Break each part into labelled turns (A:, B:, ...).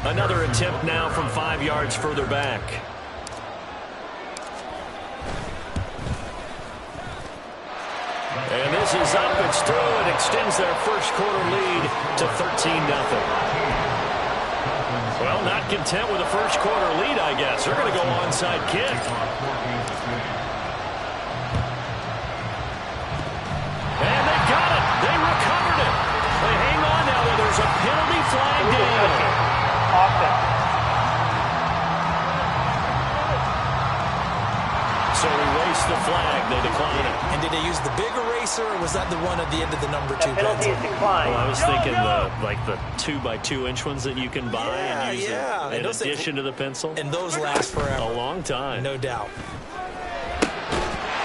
A: Another attempt now from 5 yards further back. And this is up. It's through. It extends their first quarter lead to 13-0. Well, not content with a first quarter lead, I guess. They're going to go onside kick. And they got it. They recovered it. They hang on now. There's a penalty flag down. So erase the flag. They decline it.
B: And did they use the big eraser, or was that the one at the end of the number 2 pencil?
A: Well, I was thinking the 2x2-inch ones that you can buy and use in addition to the pencil.
B: And those last forever.
A: A long time.
B: No doubt.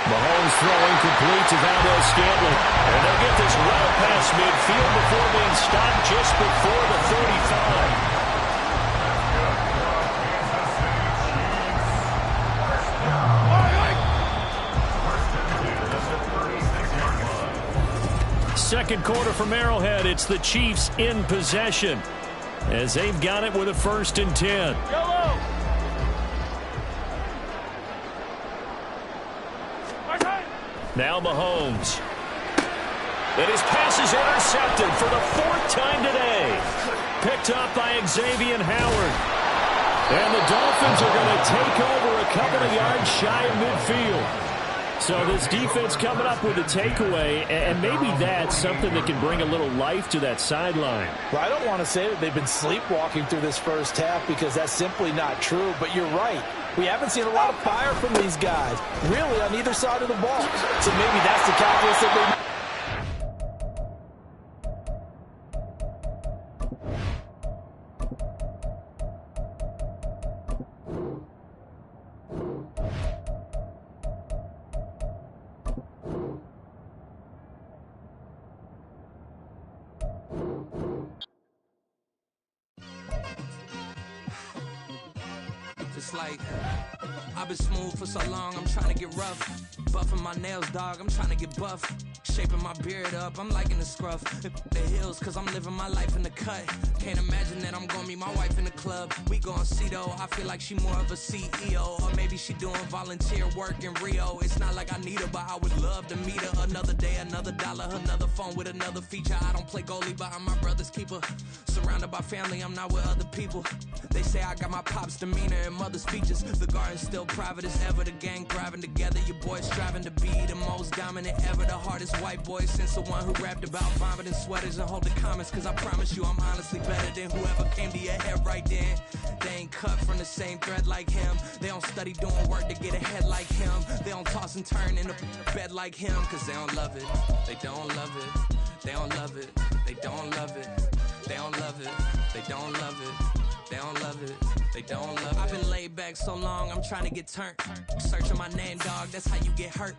A: Mahomes throwing complete to Valdez-Scantling. And they'll get this well past midfield before being stopped just before the 35. Second quarter from Arrowhead. It's the Chiefs in possession as they've got it with a 1st and 10. Now Mahomes. And his pass is intercepted for the 4th time today. Picked up by Xavier Howard. And the Dolphins are going to take over a couple of yards shy of midfield. So this defense coming up with a takeaway, and maybe that's something that can bring a little life to that sideline.
B: Well, I don't want to say that they've been sleepwalking through this first half because that's simply not true, but you're right. We haven't seen a lot of fire from these guys, really, on either side of the ball. So maybe that's the calculus that they...
C: Like, I've been smooth for so long, I'm trying to get rough. Buffing my nails, dog, I'm trying to get buff. Shaping my beard up, I'm liking the scruff. The hills, cause I'm living my life in the cut. Can't imagine that I'm gonna meet my wife in the club. We gon' see though, I feel like she more of a CEO. Or maybe she doing volunteer work in Rio. It's not like I need her, but I would love to meet her. Another day, another dollar, another phone with another feature. I don't play goalie, but I'm my brother's keeper. Surrounded by family, I'm not with other people. They say I got my pop's demeanor and mother's features. The garden's still private as ever. The gang thriving together. Your boys striving to be the most dominant ever. The hardest white boy since the one who rapped about vomiting sweaters and hold the comments. Cause I promise you I'm honestly better than whoever came to your head right then. They ain't cut from the same thread like him. They don't study doing work to get ahead like him. They don't toss and turn in the bed like him. Cause they don't love it. They don't love it. They don't love it. They don't love it. They don't love it. They don't love it. They don't love it. They don't love it. I've been laid back so long, I'm trying to get turned. Searching my name, dog, that's how you get hurt.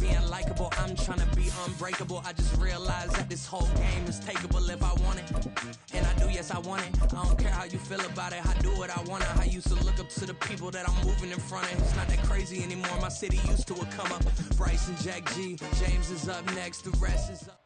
C: Being likable, I'm trying to be unbreakable. I just realized that this whole game is takeable if I want it. And I do, yes, I want it. I don't care how you feel about it. I do what I want. I used to look up to the people that I'm moving in front of. It's not that crazy anymore. My city used to a come up. Bryce and Jack G. James is up next. The rest is up.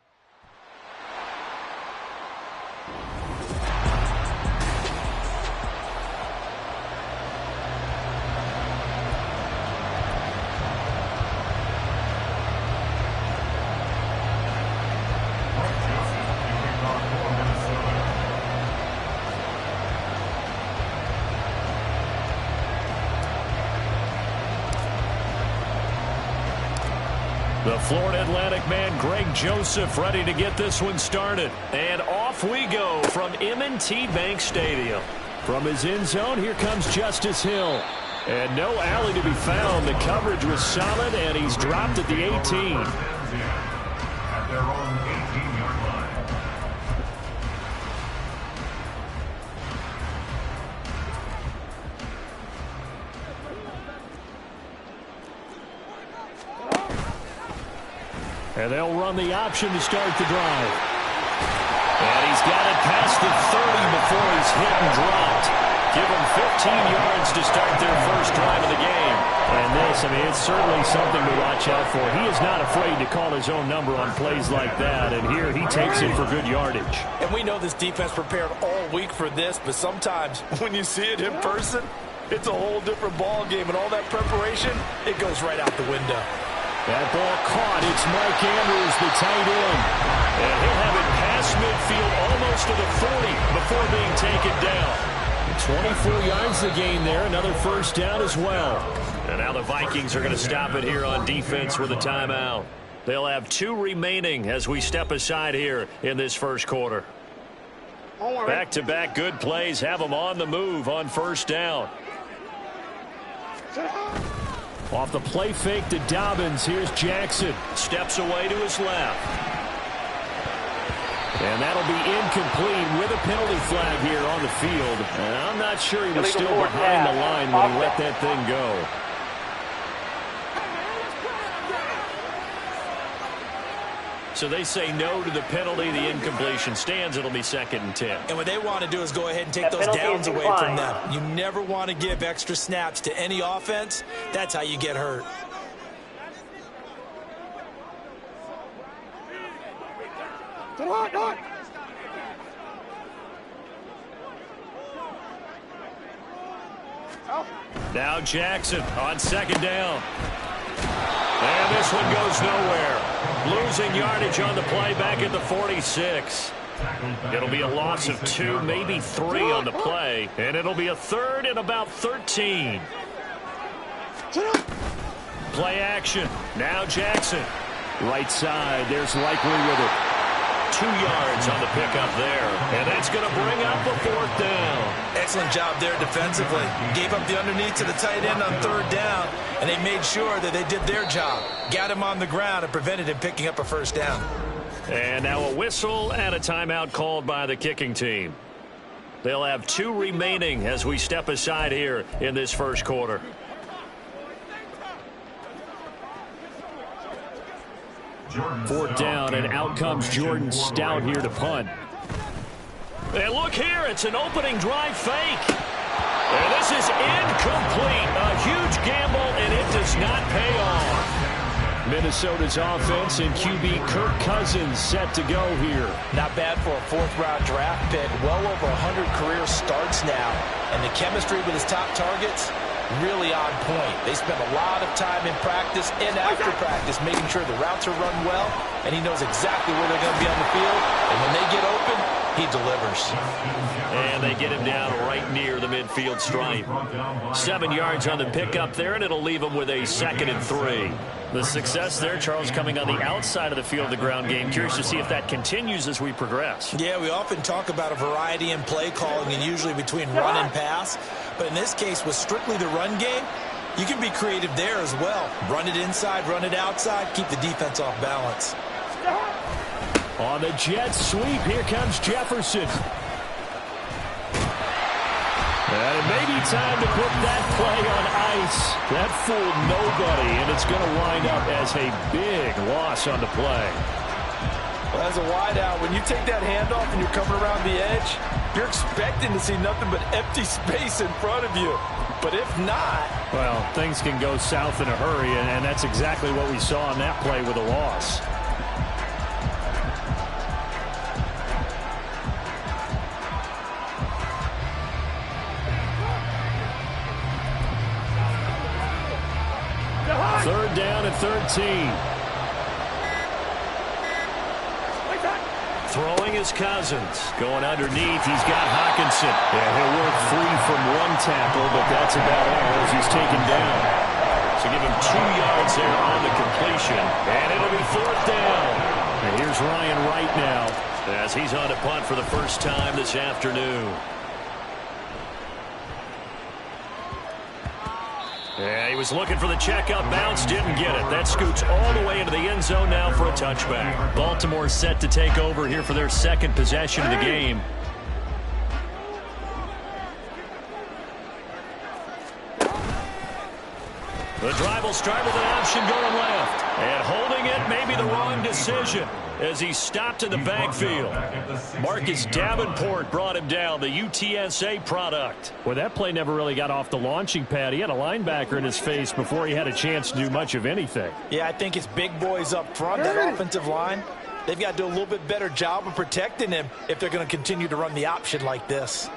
A: The Florida Atlantic man, Greg Joseph, ready to get this one started. And off we go from M&T Bank Stadium. From his end zone, here comes Justice Hill. And no alley to be found. The coverage was solid, and he's dropped at the 18.
D: At their own 18-yard line.
A: And they'll run the option to start the drive. And he's got it past the 30 before he's hit and dropped. Give them 15 yards to start their first drive of the game. And this, I mean, it's certainly something to watch out for. He is not afraid to call his own number on plays like that, and here he takes it for good yardage.
B: And we know this defense prepared all week for this, but sometimes when you see it in person, it's a whole different ball game, and all that preparation, it goes right out the window.
A: That ball caught. It's Mike Andrews, the tight end. And he'll have it past midfield almost to the 40 before being taken down. 24 yards the gain there. Another first down as well. And now the Vikings are going to stop it here on defense with a timeout. They'll have 2 remaining as we step aside here in this first quarter. Back-to-back good plays have them on the move on first down. Off the play fake to Dobbins. Here's Jackson. Steps away to his left. And that'll be incomplete with a penalty flag here on the field. And I'm not sure he was still behind the line when he let that thing go. So they say no to the penalty. The incompletion stands. It'll be 2nd and 10.
B: And what they want to do is go ahead and take those downs away from them. You never want to give extra snaps to any offense. That's how you get hurt.
A: Now Jackson on 2nd down. And this one goes nowhere. Losing yardage on the play back at the 46. It'll be a loss of 2, maybe 3 on the play. And it'll be a 3rd and about 13. Play action. Now Jackson. Right side. There's Likely with it. 2 yards on the pickup there. And that's going to bring up a 4th down.
B: Excellent job there defensively. Gave up the underneath to the tight end on 3rd down, and they made sure that they did their job. Got him on the ground and prevented him picking up a first down.
A: And now a whistle and a timeout called by the kicking team. They'll have 2 remaining as we step aside here in this first quarter. Fourth down, and out comes Jordan Stout here to punt. And look here, it's an opening drive fake. And this is incomplete. A huge gamble, and it does not pay off. Minnesota's offense and QB Kirk Cousins set to go here.
B: Not bad for a 4th-round draft pick. Well over 100 career starts now. And the chemistry with his top targets, really on point. They spend a lot of time in practice and after practice making sure the routes are run well, and he knows exactly where they're going to be on the field. And when they get open, he delivers.
A: And they get him down right near the midfield stripe. 7 yards on the pickup there, and it'll leave him with a 2nd and 3. The success there, Charles, coming on the outside of the field of the ground game. Curious to see if that continues as we progress.
B: Yeah, we often talk about a variety in play calling and usually between run and pass. But in this case, with strictly the run game, you can be creative there as well. Run it inside, run it outside, keep the defense off balance.
A: On the jet sweep, here comes Jefferson. And it may be time to put that play on ice. That fooled nobody, and it's going to wind up as a big loss on the play.
B: Well, as a wideout, when you take that handoff and you're coming around the edge, you're expecting to see nothing but empty space in front of you. But if not...
A: well, things can go south in a hurry, and that's exactly what we saw on that play with a loss. Third down at 13. Throwing is Cousins. Going underneath, he's got Hockenson. And he'll work free from one tackle, but that's about all as he's taken down. So give him 2 yards there on the completion. And it'll be 4th down. And here's Ryan Wright now as he's on to punt for the first time this afternoon. Yeah, he was looking for the checkup bounce, didn't get it. That scoots all the way into the end zone now for a touchback. Baltimore set to take over here for their 2nd possession of the game. The drive will start with an option going left. And holding it may be the wrong decision as he stopped in the backfield. Marcus Davenport brought him down, the UTSA product.
E: Well, that play never really got off the launching pad. He had a linebacker in his face before he had a chance to do much of anything.
B: Yeah, I think it's big boys up front, that offensive line. They've got to do a little bit better job of protecting him if they're going to continue to run the option like this.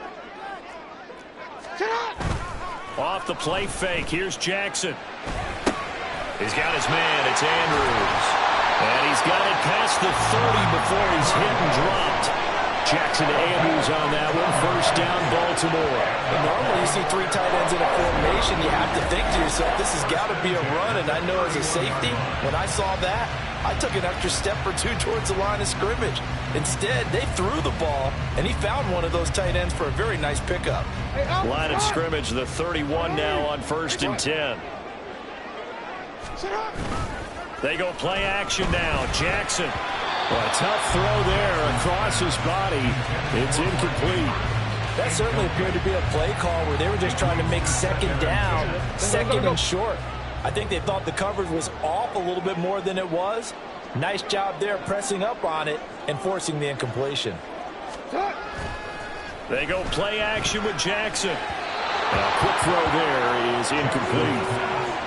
A: Off the play fake, here's Jackson. He's got his man, it's Andrews. And he's got it past the 30 before he's hit and dropped. Jackson to Andrews on that one. First down, Baltimore.
B: And normally you see three tight ends in a formation, you have to think to yourself, this has got to be a run. And I know as a safety, when I saw that, I took an extra step or two towards the line of scrimmage. Instead, they threw the ball, and he found one of those tight ends for a very nice pickup.
A: Line of scrimmage, the 31 now on 1st and 10. They go play action now. Jackson.
E: Well, a tough throw there across his body. It's incomplete.
B: That certainly appeared to be a play call where they were just trying to make second down, second and short. I think they thought the coverage was off a little bit more than it was. Nice job there pressing up on it and forcing the incompletion.
A: They go play action with Jackson.
E: A quick throw there is incomplete.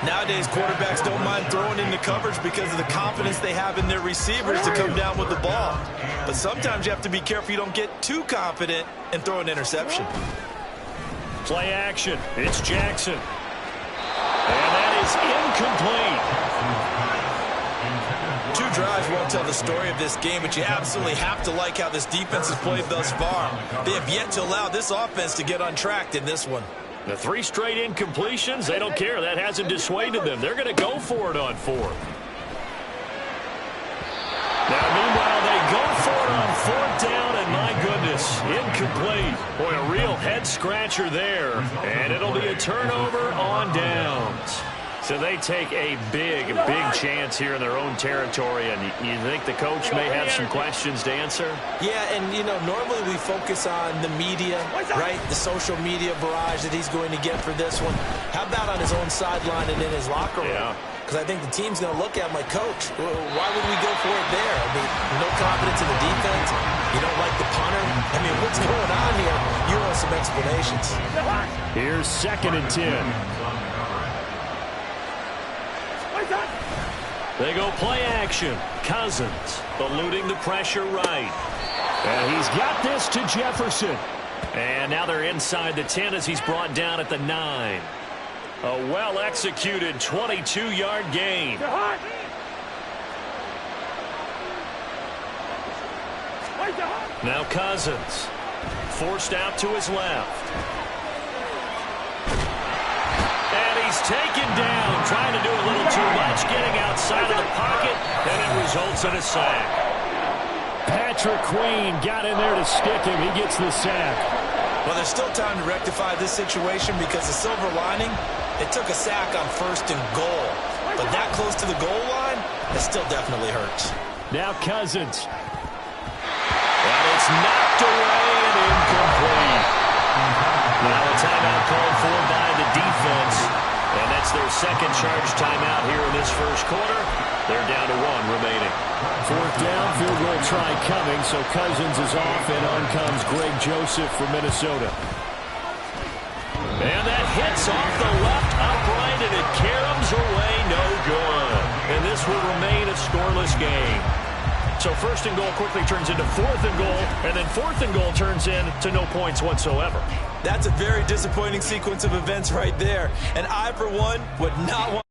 B: Nowadays, quarterbacks don't mind throwing into coverage because of the confidence they have in their receivers to come down with the ball. But sometimes you have to be careful you don't get too confident and throw an interception.
A: Play action. It's Jackson. And that is incomplete.
B: Two drives won't tell the story of this game, but you absolutely have to like how this defense has played thus far. They have yet to allow this offense to get untracked in this one.
A: The 3 straight incompletions, they don't care. That hasn't dissuaded them. They're going to go for it on 4th. Now, meanwhile, they go for it on 4th down, and my goodness, incomplete. Boy, a real head-scratcher there, and it'll be a turnover on downs. So they take a big chance here in their own territory, and you think the coach may have some questions to answer?
B: Yeah, and, you know, normally we focus on the media, right, the social media barrage that he's going to get for this one. How about on his own sideline and in his locker room?
A: Yeah.
B: Because I think the team's going to look at him like, Coach, why would we go for it there? I mean, no confidence in the defense. You don't like the punter. I mean, what's going on here? You want some explanations.
E: Here's 2nd and 10.
A: They go play action. Cousins eluding the pressure right.
E: And he's got this to Jefferson.
A: And now they're inside the 10 as he's brought down at the 9. A well-executed 22-yard gain. Now Cousins forced out to his left. And he's taken down, trying to do a little too much, getting outside of the pocket, and it results in a sack.
E: Patrick Queen got in there to stick him. He gets the sack.
B: Well, there's still time to rectify this situation because the silver lining, it took a sack on 1st and goal. But that close to the goal line, it still definitely hurts.
E: Now Cousins.
A: And it's knocked away and incomplete. Now a timeout called for by the defense. And that's their second charge timeout here in this first quarter. They're down to 1 remaining.
E: 4th down, field goal try coming, so Cousins is off, and on comes Greg Joseph from Minnesota.
A: And that hits off the left upright, and it caroms away, no good. And this will remain a scoreless game. So 1st and goal quickly turns into 4th and goal, and then 4th and goal turns into no points whatsoever.
B: That's a very disappointing sequence of events right there. And I, for one, would not want